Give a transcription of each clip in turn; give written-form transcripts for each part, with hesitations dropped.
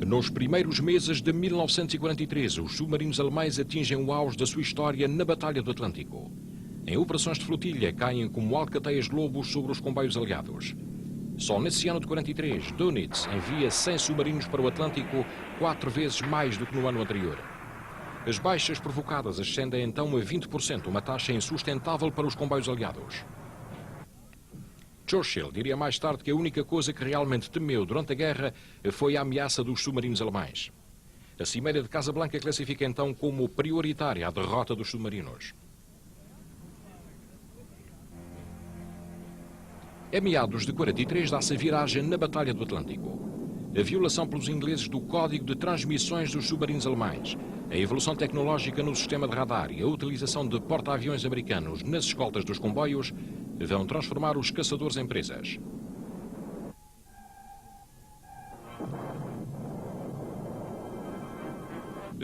Nos primeiros meses de 1943, os submarinos alemães atingem o auge da sua história na Batalha do Atlântico. Em operações de flotilha, caem como alcateias de lobos sobre os comboios aliados. Só nesse ano de 43, Dönitz envia 100 submarinos para o Atlântico, 4 vezes mais do que no ano anterior. As baixas provocadas ascendem então a 20%, uma taxa insustentável para os comboios aliados. Churchill diria mais tarde que a única coisa que realmente temeu durante a guerra foi a ameaça dos submarinos alemães. A Cimeira de Casablanca classifica então como prioritária a derrota dos submarinos. Em meados de 43 dá-se a viragem na Batalha do Atlântico. A violação pelos ingleses do código de transmissões dos submarinos alemães, a evolução tecnológica no sistema de radar e a utilização de porta-aviões americanos nas escoltas dos comboios vão transformar os caçadores em presas.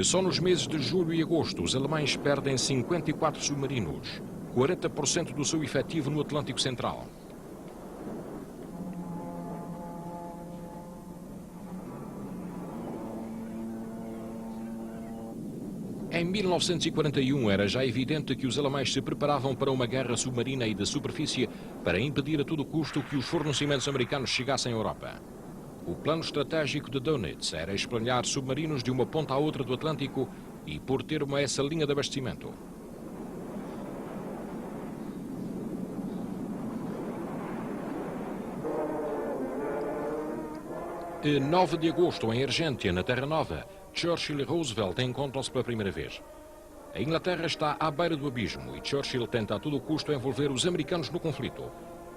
Só nos meses de julho e agosto, os alemães perdem 54 submarinos, 40% do seu efetivo no Atlântico Central. Em 1941 era já evidente que os alemães se preparavam para uma guerra submarina e de superfície para impedir a todo custo que os fornecimentos americanos chegassem à Europa. O plano estratégico de Dönitz era espalhar submarinos de uma ponta à outra do Atlântico e pôr termo a essa linha de abastecimento. Em 9 de agosto, em Argéntia, na Terra Nova, Churchill e Roosevelt encontram-se pela primeira vez. A Inglaterra está à beira do abismo e Churchill tenta a todo custo envolver os americanos no conflito.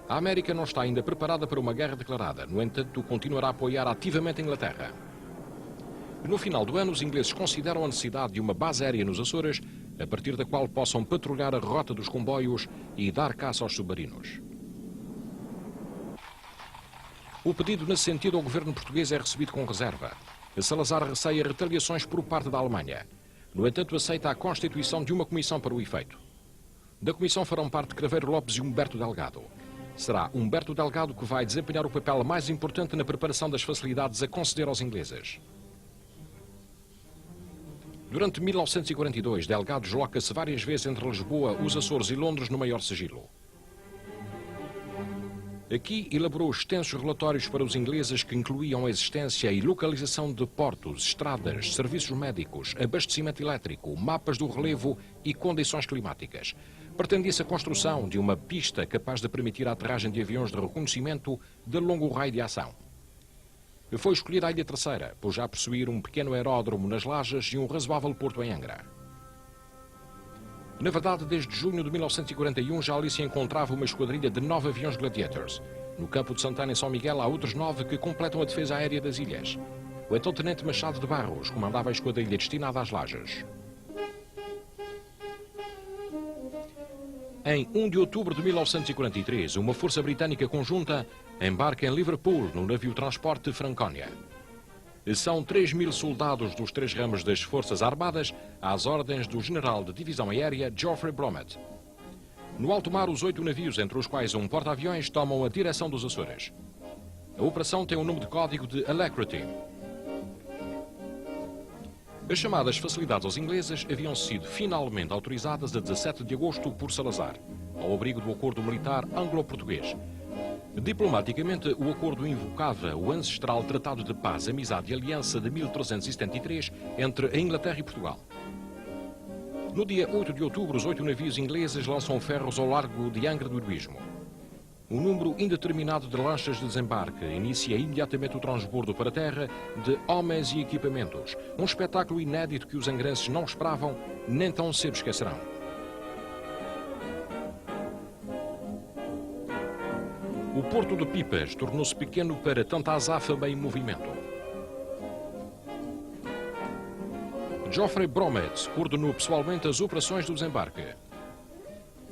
A América não está ainda preparada para uma guerra declarada, no entanto, continuará a apoiar ativamente a Inglaterra. No final do ano, os ingleses consideram a necessidade de uma base aérea nos Açores, a partir da qual possam patrulhar a rota dos comboios e dar caça aos submarinos. O pedido nesse sentido ao governo português é recebido com reserva. Salazar receia retaliações por parte da Alemanha. No entanto, aceita a constituição de uma comissão para o efeito. Da comissão farão parte Craveiro Lopes e Humberto Delgado. Será Humberto Delgado que vai desempenhar o papel mais importante na preparação das facilidades a conceder aos ingleses. Durante 1942, Delgado desloca-se várias vezes entre Lisboa, os Açores e Londres no maior sigilo. Aqui elaborou extensos relatórios para os ingleses que incluíam a existência e localização de portos, estradas, serviços médicos, abastecimento elétrico, mapas do relevo e condições climáticas. Pretendia-se a construção de uma pista capaz de permitir a aterragem de aviões de reconhecimento de longo raio de ação. Foi escolhida a Ilha Terceira, por já possuir um pequeno aeródromo nas Lajes e um razoável porto em Angra. Na verdade, desde junho de 1941 já ali se encontrava uma esquadrilha de 9 aviões Gladiators. No campo de Santana, em São Miguel, há outros 9 que completam a defesa aérea das ilhas. O então tenente Machado de Barros comandava a esquadrilha destinada às Lajes. Em 1 de outubro de 1943, uma força britânica conjunta embarca em Liverpool no navio transporte Franconia. São 3.000 soldados dos 3 ramos das Forças Armadas às ordens do general de divisão aérea Geoffrey Bromett. No alto mar, os 8 navios, entre os quais um porta-aviões, tomam a direção dos Açores. A operação tem o nome de código de Alacrity. As chamadas facilidades aos ingleses haviam sido finalmente autorizadas a 17 de agosto por Salazar, ao abrigo do acordo militar anglo-português. Diplomaticamente, o acordo invocava o ancestral Tratado de Paz, Amizade e Aliança de 1373 entre a Inglaterra e Portugal. No dia 8 de outubro, os 8 navios ingleses lançam ferros ao largo de Angra do Heroísmo. Um número indeterminado de lanchas de desembarque inicia imediatamente o transbordo para a terra de homens e equipamentos, um espetáculo inédito que os angrenses não esperavam, nem tão cedo esquecerão. O porto de Pipas tornou-se pequeno para tanta azáfama e movimento. Geoffrey Bromett coordenou pessoalmente as operações do desembarque.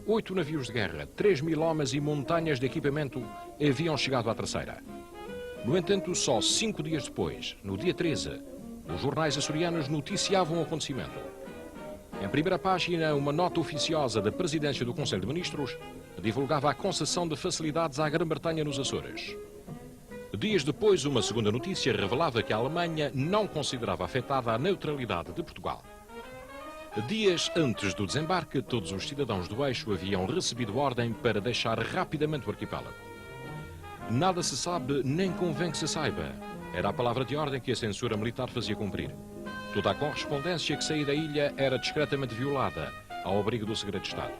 8 navios de guerra, 3.000 homens e montanhas de equipamento haviam chegado à Terceira. No entanto, só 5 dias depois, no dia 13, os jornais açorianos noticiavam o acontecimento. Em primeira página, uma nota oficiosa da Presidência do Conselho de Ministros divulgava a concessão de facilidades à Grã-Bretanha nos Açores. Dias depois, uma segunda notícia revelava que a Alemanha não considerava afetada a neutralidade de Portugal. Dias antes do desembarque, todos os cidadãos do eixo haviam recebido ordem para deixar rapidamente o arquipélago. Nada se sabe, nem convém que se saiba. Era a palavra de ordem que a censura militar fazia cumprir. Toda a correspondência que saía da ilha era discretamente violada, ao abrigo do segredo de Estado.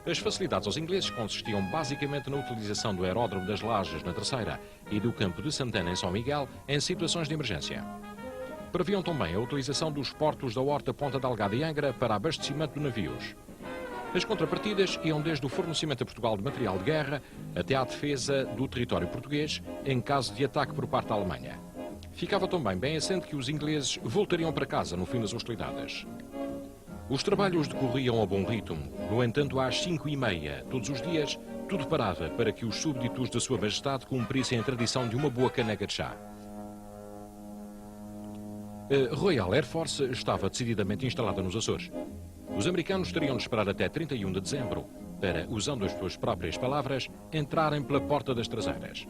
As facilidades aos ingleses consistiam basicamente na utilização do aeródromo das Lajes na Terceira e do campo de Santana em São Miguel em situações de emergência. Previam também a utilização dos portos da Horta, Ponta Delgada e Angra para abastecimento de navios. As contrapartidas iam desde o fornecimento a Portugal de material de guerra até à defesa do território português em caso de ataque por parte da Alemanha. Ficava também bem assente que os ingleses voltariam para casa no fim das hostilidades. Os trabalhos decorriam a bom ritmo. No entanto, às 5h30, todos os dias, tudo parava para que os súbditos de Sua Majestade cumprissem a tradição de uma boa caneca de chá. A Royal Air Force estava decididamente instalada nos Açores. Os americanos teriam de esperar até 31 de dezembro para, usando as suas próprias palavras, entrarem pela porta das traseiras.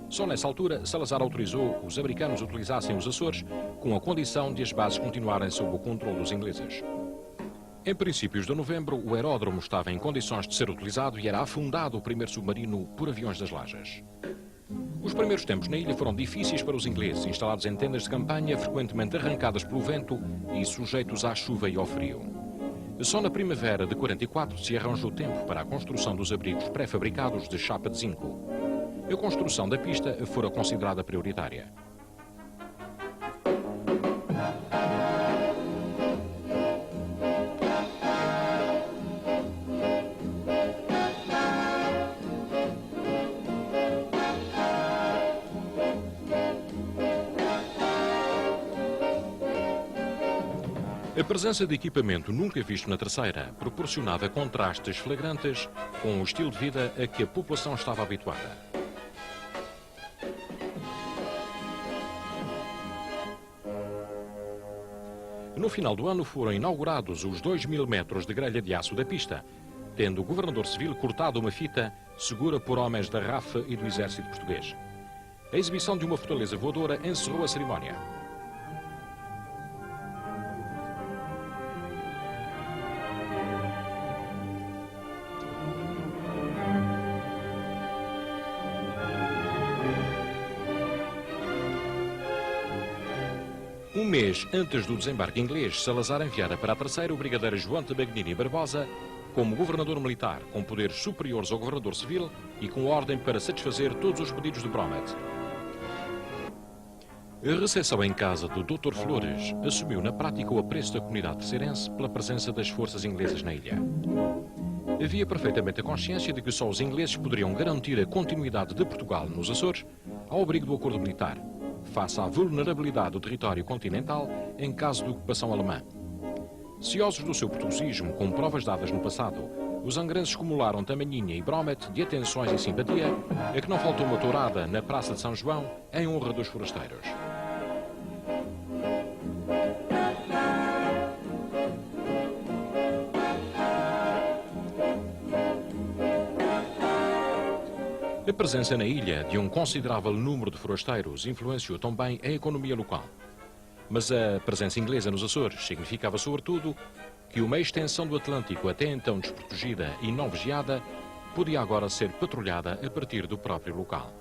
Só nessa altura, Salazar autorizou que os americanos utilizassem os Açores com a condição de as bases continuarem sob o controle dos ingleses. Em princípios de novembro, o aeródromo estava em condições de ser utilizado e era afundado o primeiro submarino por aviões das Lajes. Os primeiros tempos na ilha foram difíceis para os ingleses, instalados em tendas de campanha, frequentemente arrancadas pelo vento e sujeitos à chuva e ao frio. Só na primavera de 44 se arranjou tempo para a construção dos abrigos pré-fabricados de chapa de zinco. A construção da pista fora considerada prioritária. A presença de equipamento nunca visto na Terceira proporcionava contrastes flagrantes com o estilo de vida a que a população estava habituada. No final do ano foram inaugurados os 2.000 metros de grelha de aço da pista, tendo o governador civil cortado uma fita segura por homens da RAF e do Exército Português. A exibição de uma fortaleza voadora encerrou a cerimónia. Um mês antes do desembarque inglês, Salazar enviara para a Terceira o brigadeiro João de Bagnini Barbosa como governador militar, com poderes superiores ao governador civil e com ordem para satisfazer todos os pedidos de Bromet. A recepção em casa do Dr. Flores assumiu na prática o apreço da comunidade terceirense pela presença das forças inglesas na ilha. Havia perfeitamente a consciência de que só os ingleses poderiam garantir a continuidade de Portugal nos Açores ao abrigo do acordo militar, face à vulnerabilidade do território continental em caso de ocupação alemã. Ciosos do seu portuguesismo, com provas dadas no passado, os angrenses acumularam tamanhinha e Bromet de atenções e simpatia, a que não faltou uma tourada na Praça de São João em honra dos forasteiros. A presença na ilha de um considerável número de forasteiros influenciou também a economia local. Mas a presença inglesa nos Açores significava, sobretudo, que uma extensão do Atlântico até então desprotegida e não vigiada podia agora ser patrulhada a partir do próprio local.